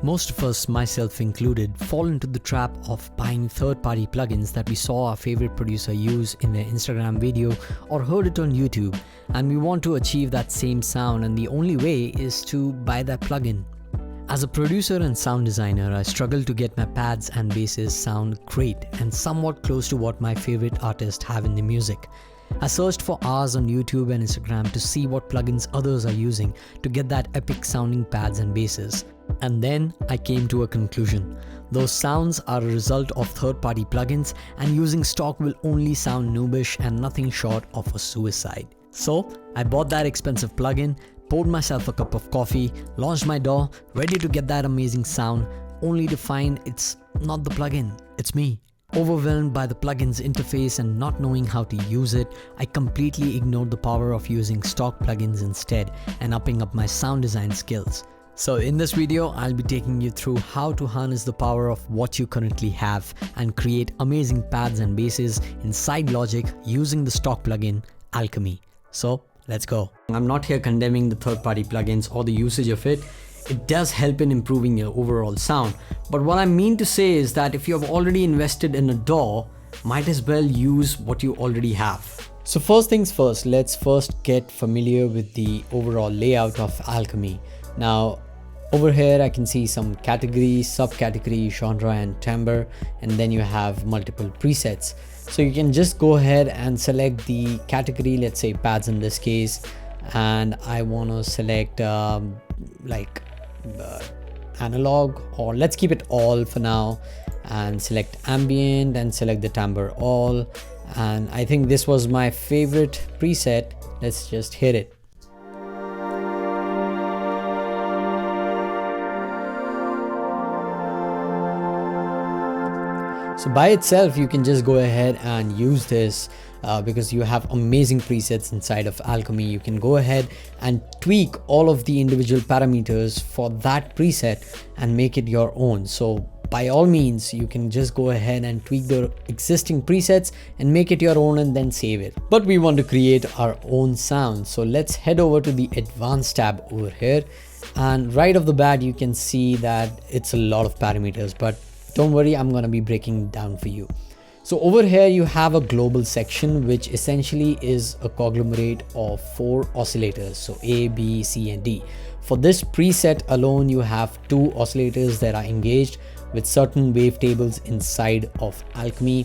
Most of us, myself included, fall into the trap of buying third-party plugins that we saw our favorite producer use in their Instagram video or heard it on YouTube, and we want to achieve that same sound, and the only way is to buy that plugin. As a producer and sound designer, I struggle to get my pads and basses sound great and somewhat close to what my favorite artists have in their music. I searched for hours on YouTube and Instagram to see what plugins others are using to get that epic sounding pads and basses. And then I came to a conclusion. Those sounds are a result of third-party plugins, and using stock will only sound noobish and nothing short of a suicide. So I bought that expensive plugin, poured myself a cup of coffee, launched my DAW, ready to get that amazing sound, only to find it's not the plugin, it's me. Overwhelmed by the plugin's interface and not knowing how to use it, I completely ignored the power of using stock plugins instead and upping up my sound design skills. So in this video, I'll be taking you through how to harness the power of what you currently have and create amazing pads and basses inside Logic using the stock plugin Alchemy. So let's go. I'm not here condemning the third-party plugins or the usage of it. It does help in improving your overall sound. But what I mean to say is that if you have already invested in a DAW, might as well use what you already have. So first things first, let's first get familiar with the overall layout of Alchemy. Now, over here I can see some categories, subcategory, genre and timbre, and then you have multiple presets. So you can just go ahead and select the category, let's say pads in this case, and I want to select analog, or let's keep it all for now, and select ambient and select the timbre all. And I think this was my favorite preset. Let's just hit it. So by itself, you can just go ahead and use this because you have amazing presets inside of Alchemy. You can go ahead and tweak all of the individual parameters for that preset and make it your own. So by all means, you can just go ahead and tweak the existing presets and make it your own and then save it. But we want to create our own sound. So let's head over to the Advanced tab over here. And right off the bat, you can see that it's a lot of parameters, but don't worry, I'm going to be breaking it down for you. So over here you have a global section, which essentially is a conglomerate of 4 oscillators. So A, B, C and D. For this preset alone, you have 2 oscillators that are engaged with certain wavetables inside of Alchemy.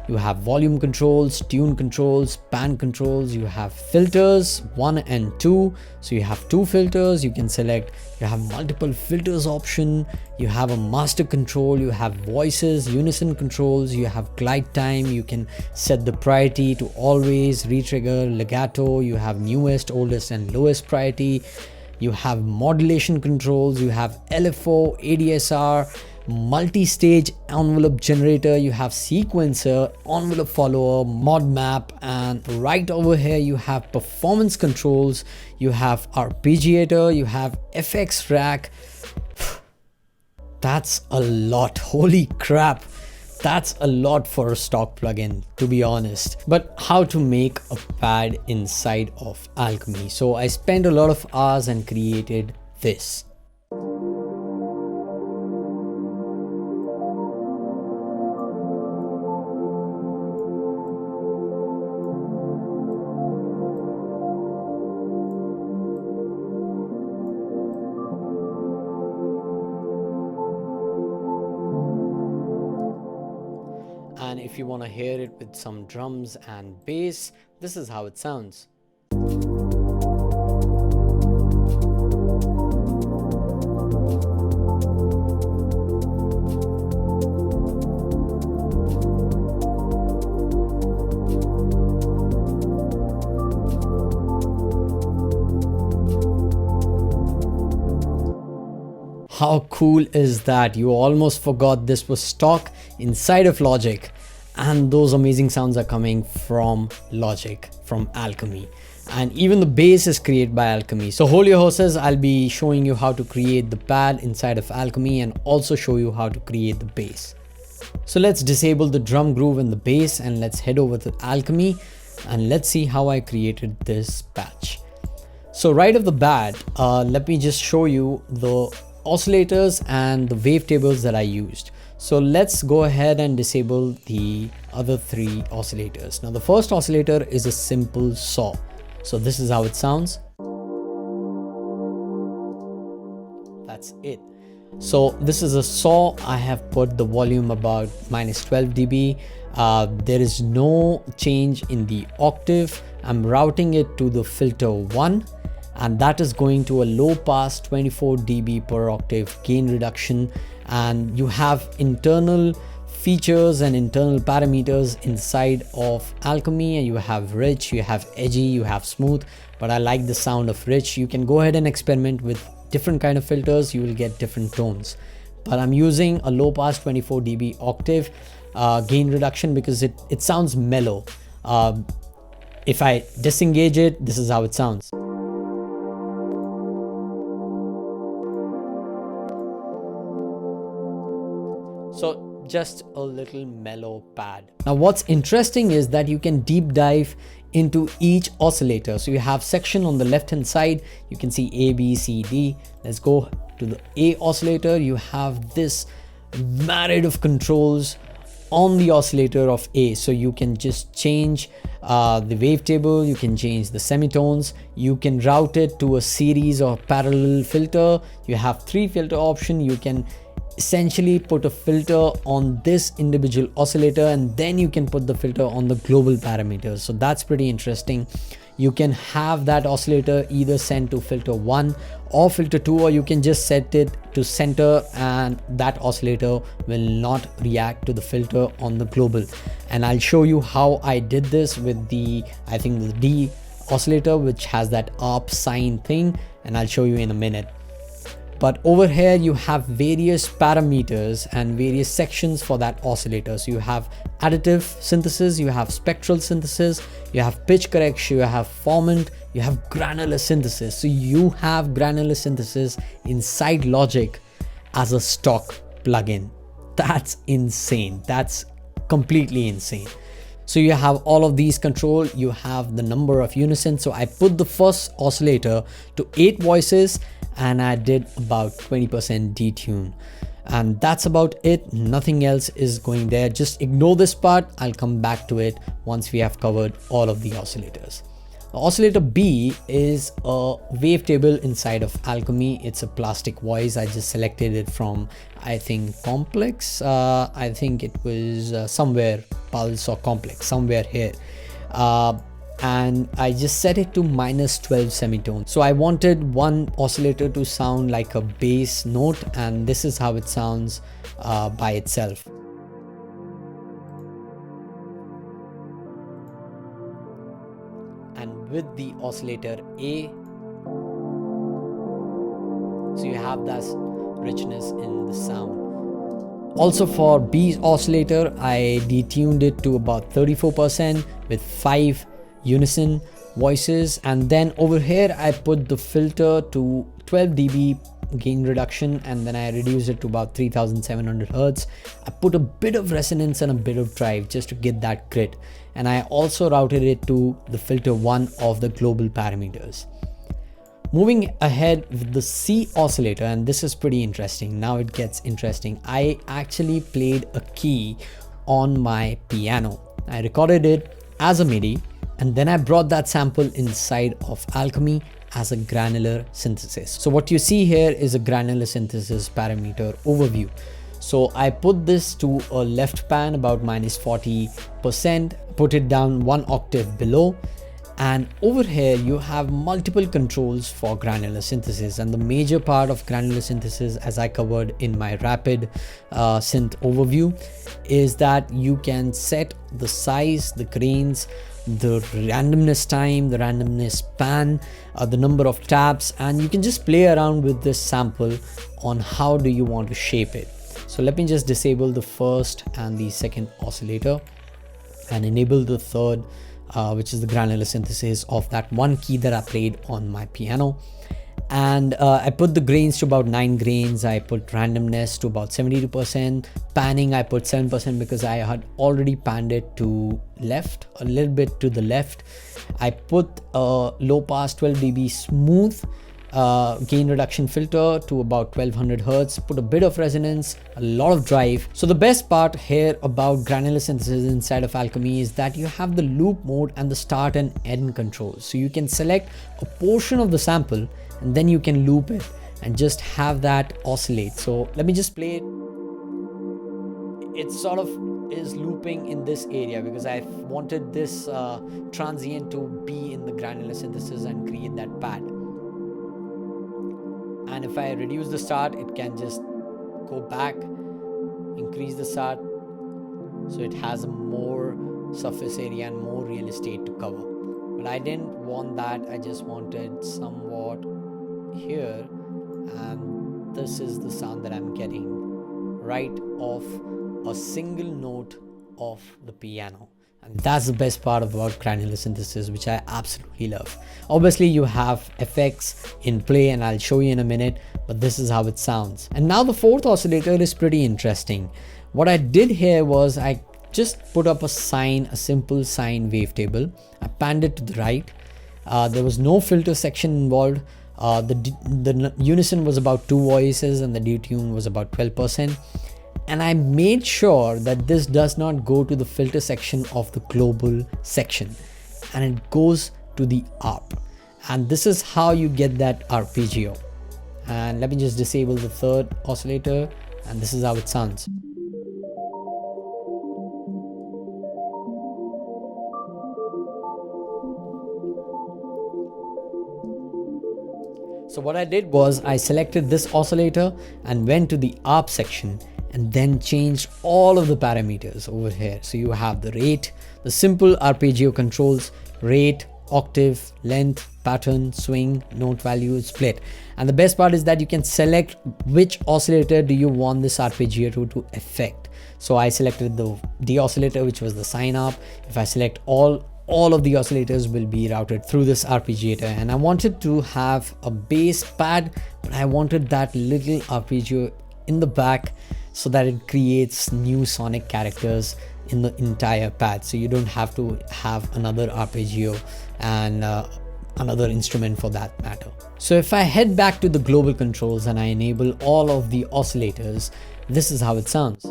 You have volume controls, tune controls, pan controls, you have filters 1 and 2. So you have 2 filters, you can select, you have multiple filters option, you have a master control, you have voices, unison controls, you have glide time, you can set the priority to always, retrigger, legato, you have newest, oldest and lowest priority, you have modulation controls, you have LFO, ADSR, multi-stage envelope generator, you have sequencer, envelope follower, mod map, and right over here you have performance controls, you have arpeggiator, you have FX rack. That's a lot, holy crap. That's a lot for a stock plugin, to be honest. But how to make a pad inside of Alchemy? So I spent a lot of hours and created this. And if you want to hear it with some drums and bass, this is how it sounds. How cool is that? You almost forgot this was stock inside of Logic, and those amazing sounds are coming from Logic, from Alchemy. And even the bass is created by Alchemy. So hold your horses, I'll be showing you how to create the pad inside of Alchemy and also show you how to create the bass. So let's disable the drum groove and the bass and let's head over to Alchemy and let's see how I created this patch. So right off the bat, let me just show you the oscillators and the wavetables that I used. So let's go ahead and disable the other 3 oscillators. Now the first oscillator is a simple saw. So this is how it sounds. That's it. So this is a saw. I have put the volume about -12 dB. There is no change in the octave. I'm routing it to the filter 1, and that is going to a low pass 24 dB per octave gain reduction. And you have internal features and internal parameters inside of Alchemy. You have rich, you have edgy, you have smooth, but I like the sound of rich. You can go ahead and experiment with different kind of filters, you will get different tones, but I'm using a low pass 24 dB octave gain reduction because it sounds mellow. If I disengage it, this is how it sounds. So just a little mellow pad. Now what's interesting is that you can deep dive into each oscillator. So you have section on the left hand side, you can see A, B, C, D. Let's go to the A oscillator. You have this myriad of controls on the oscillator of A. So you can just change the wavetable, you can change the semitones, you can route it to a series or parallel filter. You have 3 filter options. You can essentially put a filter on this individual oscillator, and then you can put the filter on the global parameters. So that's pretty interesting. You can have that oscillator either sent to filter 1 or filter 2, or you can just set it to center and that oscillator will not react to the filter on the global. And I'll show you how I did this with the, I think the D oscillator, which has that ARP sine thing, and I'll show you in a minute. But over here you have various parameters and various sections for that oscillator. So you have additive synthesis, you have spectral synthesis, you have pitch correction, you have formant, you have granular synthesis. So you have granular synthesis inside Logic as a stock plugin. That's insane. That's completely insane. So you have all of these control, you have the number of unison. So I put the first oscillator to 8 voices and I did about 20% detune, and that's about it. Nothing else is going there. Just ignore this part. I'll come back to it once we have covered all of the oscillators. Oscillator B is a wavetable inside of Alchemy. It's a plastic voice. I just selected it from, I think, Complex. I think it was somewhere Pulse or Complex, somewhere here. And I just set it to -12 semitones. So I wanted one oscillator to sound like a bass note, and this is how it sounds by itself. And with the oscillator A, so you have that richness in the sound. Also for B oscillator, I detuned it to about 34% with 5 unison voices, and then over here I put the filter to 12 dB gain reduction, and then I reduced it to about 3700 Hertz. I put a bit of resonance and a bit of drive just to get that grit, and I also routed it to the filter 1 of the global parameters. Moving ahead with the C oscillator, and this is pretty interesting. Now it gets interesting. I actually played a key on my piano. I recorded it as a MIDI, and then I brought that sample inside of Alchemy as a granular synthesis. So what you see here is a granular synthesis parameter overview. So I put this to a left pan about -40%, put it down 1 octave below, and over here you have multiple controls for granular synthesis. And the major part of granular synthesis, as I covered in my rapid synth overview, is that you can set the size, the grains, the randomness time, the randomness pan, the number of taps, and you can just play around with this sample on how do you want to shape it. So let me just disable the first and the second oscillator and enable the third, which is the granular synthesis of that one key that I played on my piano. And I put the grains to about 9 grains. I put randomness to about 72%. Panning I put 7% because I had already panned it to left, a little bit to the left. I put a low pass 12 dB smooth gain reduction filter to about 1200 Hertz, put a bit of resonance, a lot of drive. So the best part here about granular synthesis inside of Alchemy is that you have the loop mode and the start and end controls. So you can select a portion of the sample and then you can loop it and just have that oscillate. So let me just play it. It sort of is looping in this area because I wanted this transient to be in the granular synthesis and create that pad. And if I reduce the start, it can just go back, increase the start, so it has a more surface area and more real estate to cover. But I didn't want that. I just wanted somewhat here, and this is the sound that I'm getting right off a single note of the piano. And that's the best part about granular synthesis, which I absolutely love. Obviously you have effects in play and I'll show you in a minute, but this is how it sounds. And now the fourth oscillator is pretty interesting. What I did here was I just put up a simple sine wavetable. I panned it to the right. There was no filter section involved. The unison was about 2 voices and the detune was about 12%. And I made sure that this does not go to the filter section of the global section, and it goes to the ARP. And this is how you get that arpeggio. And let me just disable the third oscillator, and this is how it sounds. So what I did was I selected this oscillator and went to the ARP section and then changed all of the parameters over here. So you have the rate, the simple arpeggio controls, rate, octave, length, pattern, swing, note value, split. And the best part is that you can select which oscillator do you want this arpeggio to affect. So I selected the oscillator, which was the sine ARP. If I select all of the oscillators will be routed through this arpeggiator, and I wanted to have a bass pad, but I wanted that little arpeggio in the back so that it creates new sonic characters in the entire pad, so you don't have to have another arpeggio and another instrument for that matter. So if I head back to the global controls and I enable all of the oscillators, this is how it sounds.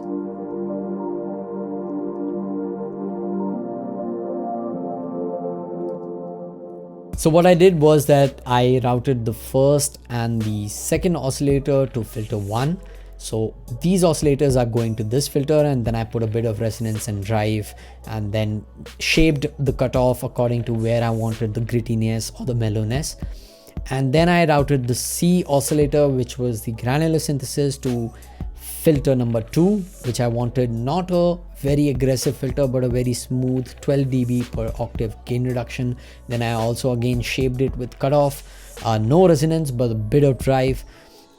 So what I did was that I routed the first and the second oscillator to filter 1. So these oscillators are going to this filter, and then I put a bit of resonance and drive and then shaped the cutoff according to where I wanted the grittiness or the mellowness. And then I routed the C oscillator, which was the granular synthesis, to filter number 2, which I wanted not a very aggressive filter but a very smooth 12 dB per octave gain reduction. Then I also again shaped it with cutoff, no resonance but a bit of drive.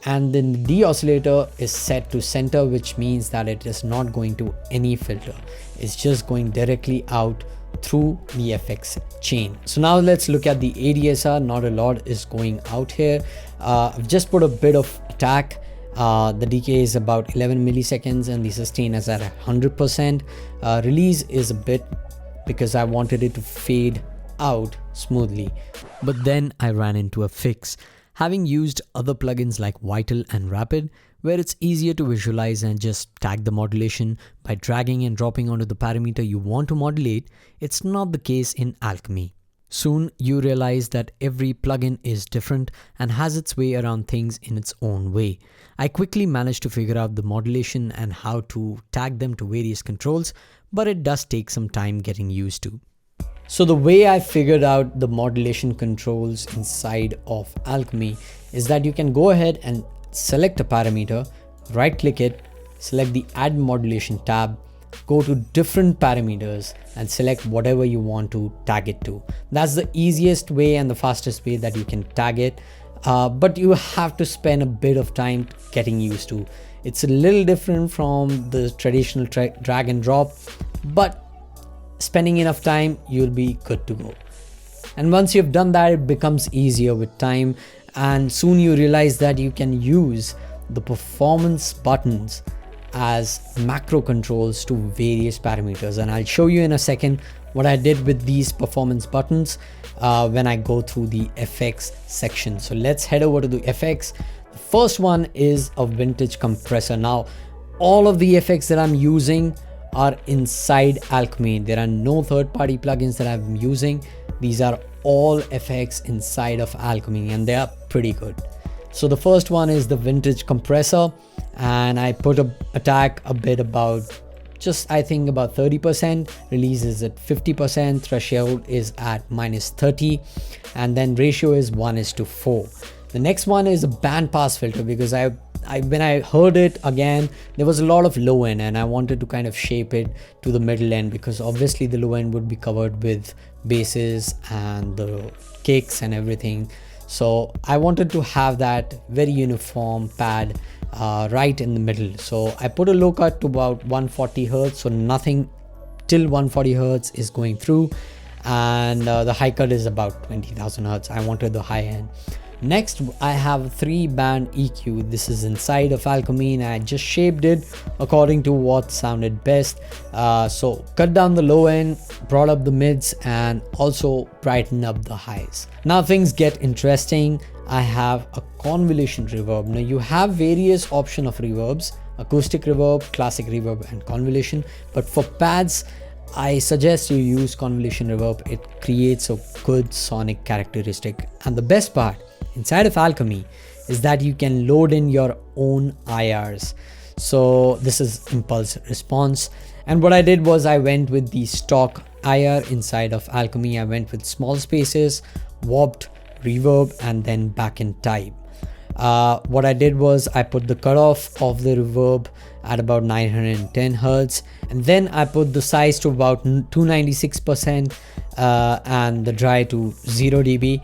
And then the D oscillator is set to center, which means that it is not going to any filter. It's just going directly out through the FX chain. So now let's look at the ADSR. Not a lot is going out here. I've just put a bit of attack. The decay is about 11 milliseconds and the sustain is at 100%. Release is a bit because I wanted it to fade out smoothly. But then I ran into a fix. Having used other plugins like Vital and Rapid, where it's easier to visualize and just tag the modulation by dragging and dropping onto the parameter you want to modulate, it's not the case in Alchemy. Soon you realize that every plugin is different and has its way around things in its own way. I quickly managed to figure out the modulation and how to tag them to various controls, but it does take some time getting used to. So the way I figured out the modulation controls inside of Alchemy is that you can go ahead and select a parameter, right click it, select the add modulation tab, go to different parameters and select whatever you want to tag it to. That's the easiest way and the fastest way that you can tag it, but you have to spend a bit of time getting used to. It's a little different from the traditional drag and drop, but spending enough time, you'll be good to go. And once you've done that, it becomes easier with time, and soon you realize that you can use the performance buttons as macro controls to various parameters, and I'll show you in a second what I did with these performance buttons when I go through the effects section. So let's head over to the effects. The first one is a vintage compressor. Now all of the effects that I'm using are inside Alchemy. There are no third-party plugins that I'm using. These are all effects inside of Alchemy, and they are pretty good. So the first one is the vintage compressor, and I put a tag a bit about just, I think, about 30%. Release is at 50%, threshold is at -30, and then ratio is 1:4. The next one is a bandpass filter, because when I heard it again, there was a lot of low end, and I wanted to kind of shape it to the middle end, because obviously the low end would be covered with basses and the kicks and everything. So I wanted to have that very uniform pad right in the middle. So I put a low cut to about 140 hertz, so nothing till 140 hertz is going through, and the high cut is about 20,000 hertz. I wanted the high end. Next, I have a 3-band EQ. This is inside of Alchemy, and I just shaped it according to what sounded best. So cut down the low end, brought up the mids, and also brighten up the highs. Now things get interesting. I have a convolution reverb. Now you have various options of reverbs: acoustic reverb, classic reverb, and convolution. But for pads, I suggest you use convolution reverb. It creates a good sonic characteristic. And the best part inside of Alchemy is that you can load in your own IRs. So this is impulse response. And what I did was I went with the stock IR inside of Alchemy. I went with small spaces, warped, reverb, and then back in time. What I did was I put the cutoff of the reverb at about 910 hertz, and then I put the size to about 296% and the dry to 0 dB.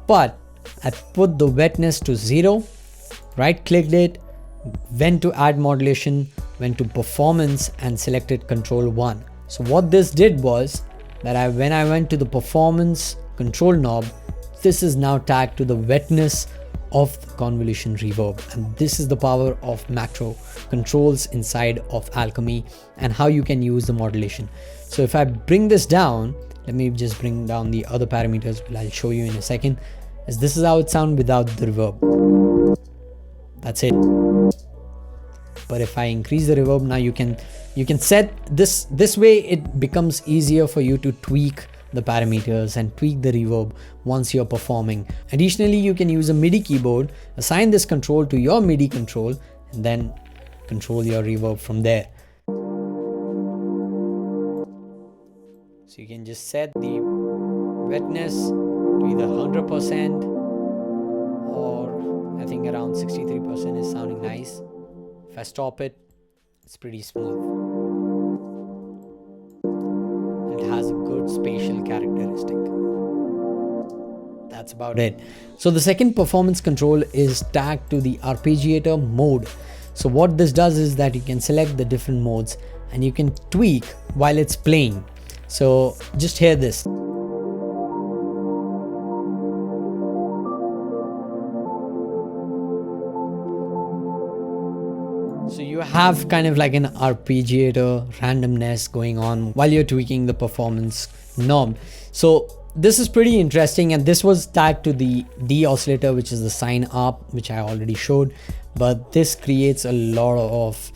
But I put the wetness to 0, right clicked it, went to add modulation, went to performance, and selected control 1. So what this did was that when I went to the performance control knob, this is now tagged to the wetness of the convolution reverb. And this is the power of macro controls inside of Alchemy and how you can use the modulation. So if I bring this down, let me just bring down the other parameters, which I'll show you in a second. As this is how it sounds without the reverb. That's it. But if I increase the reverb, now you can set this way. It becomes easier for you to tweak the parameters and tweak the reverb once you're performing. Additionally, you can use a MIDI keyboard, assign this control to your MIDI control, and then control your reverb from there. So you can just set the wetness to either 100% or I think around 63% is sounding nice. If I stop it, it's pretty smooth. It has a good spatial characteristic. That's about it. So the second performance control is tagged to the arpeggiator mode. So what this does is that you can select the different modes and you can tweak while it's playing. So just hear this. So you have kind of like an arpeggiator randomness going on while you're tweaking the performance knob. So this is pretty interesting, and this was tagged to the D oscillator, which is the sine up, which I already showed. But this creates a lot of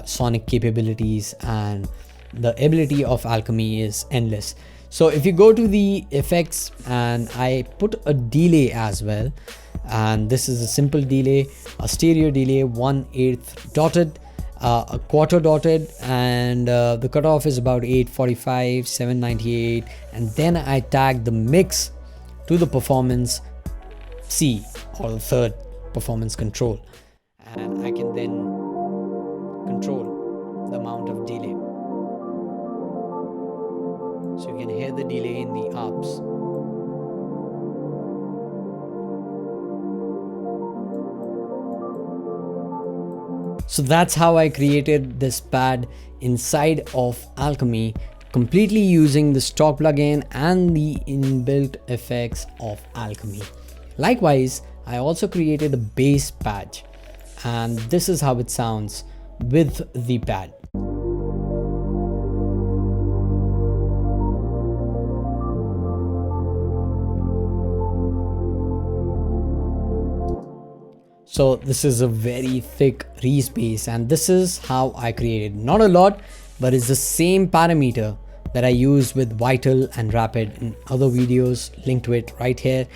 sonic capabilities, and the ability of Alchemy is endless. So if you go to the effects, and I put a delay as well, and this is a simple delay, a stereo delay, 1/8 dotted, a quarter dotted, and the cutoff is about 845, 798, and then I tag the mix to the performance C, or the third performance control, and I can then control the amount of delay. So you can hear the delay in the ups. So that's how I created this pad inside of Alchemy, completely using the stock plugin and the inbuilt effects of Alchemy. Likewise, I also created a bass patch, and this is how it sounds with the pad. So this is a very thick re-space, and this is how I created. Not a lot, but it's the same parameter that I used with Vital and Rapid in other videos, linked to it right here.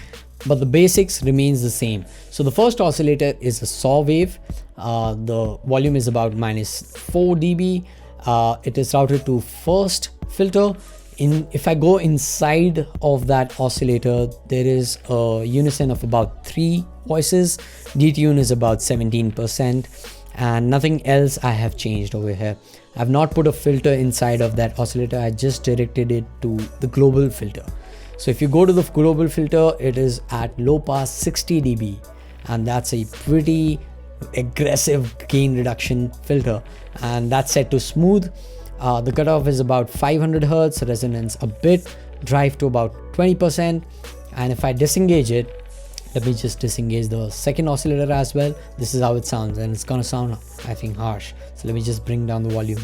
But the basics remains the same. So the first oscillator is a saw wave. The volume is about -4 dB. It is routed to first filter. If I go inside of that oscillator, there is a unison of about 3 voices. Detune is about 17%, and nothing else I have changed over here. I've not put a filter inside of that oscillator. I just directed it to the global filter. So if you go to the global filter, it is at low pass 60 dB, and that's a pretty aggressive gain reduction filter, and that's set to smooth. The cutoff is about 500 Hz, resonance a bit, drive to about 20%. And if I disengage it, let me just disengage the second oscillator as well. This is how it sounds, and it's gonna sound, I think, harsh. So let me just bring down the volume.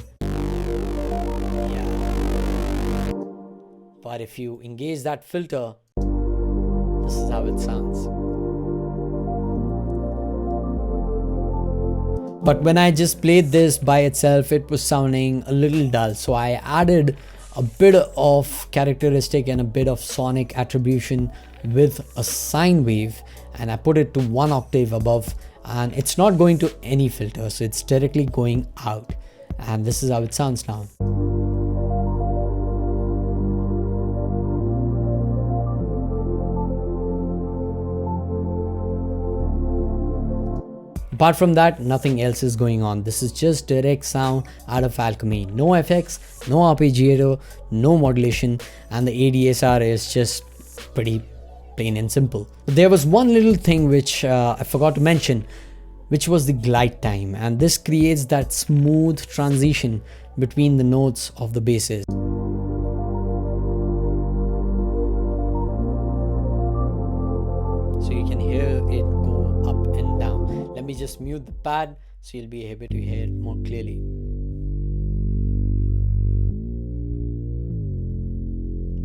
Yeah. But if you engage that filter, this is how it sounds. But when I just played this by itself, it was sounding a little dull. So I added a bit of characteristic and a bit of sonic attribution with a sine wave, and I put it to 1 octave above, and it's not going to any filter, so it's directly going out. And this is how it sounds now. Apart from that, nothing else is going on. This is just direct sound out of Alchemy. No effects, no arpeggiator, no modulation, and the ADSR is just pretty plain and simple. There was one little thing which I forgot to mention, which was the glide time, and this creates that smooth transition between the notes of the basses. So you can hear it go up and down. Let me just mute the pad so you'll be able to hear it more clearly.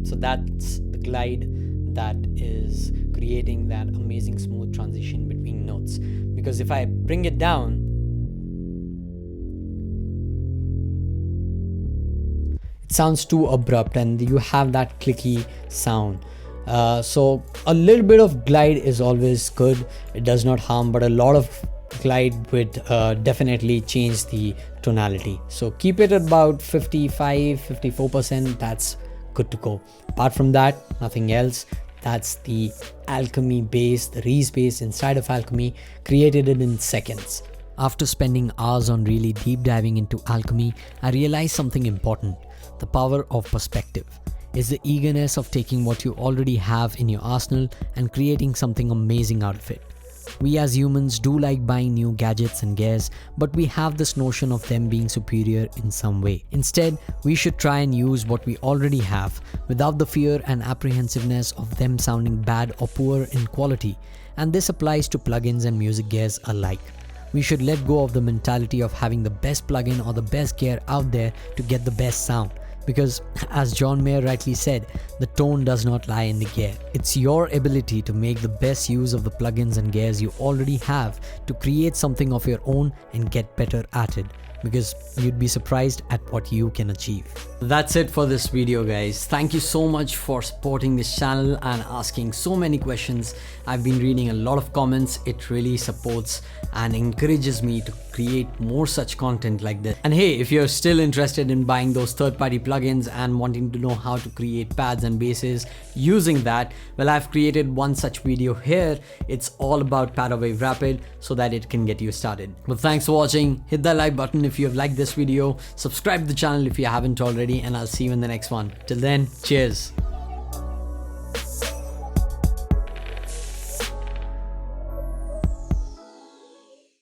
So that's the glide that is creating that amazing smooth transition between notes. Because if I bring it down, it sounds too abrupt and you have that clicky sound. So a little bit of glide is always good. It does not harm, but a lot of glide would definitely change the tonality. So keep it at about 55-54%. That's good to go. Apart from that, nothing else. That's the Alchemy bass, the Reese bass inside of Alchemy, created it in seconds. After spending hours on really deep diving into Alchemy, I realized something important: the power of perspective. Is the eagerness of taking what you already have in your arsenal and creating something amazing out of it. We as humans do like buying new gadgets and gears, but we have this notion of them being superior in some way. Instead, we should try and use what we already have without the fear and apprehensiveness of them sounding bad or poor in quality. And this applies to plugins and music gears alike. We should let go of the mentality of having the best plugin or the best gear out there to get the best sound. Because as John Mayer rightly said, the tone does not lie in the gear. It's your ability to make the best use of the plugins and gears you already have to create something of your own and get better at it. Because you'd be surprised at what you can achieve. That's it for this video, guys. Thank you so much for supporting this channel and asking so many questions. I've been reading a lot of comments. It really supports and encourages me to create more such content like this. And hey, if you're still interested in buying those third-party plugins and wanting to know how to create pads and basses using that, well, I've created one such video here. It's all about Parawave Rapid so that it can get you started. Well, thanks for watching. Hit that like button if you have liked this video. Subscribe to the channel if you haven't already, and I'll see you in the next one. Till then, cheers.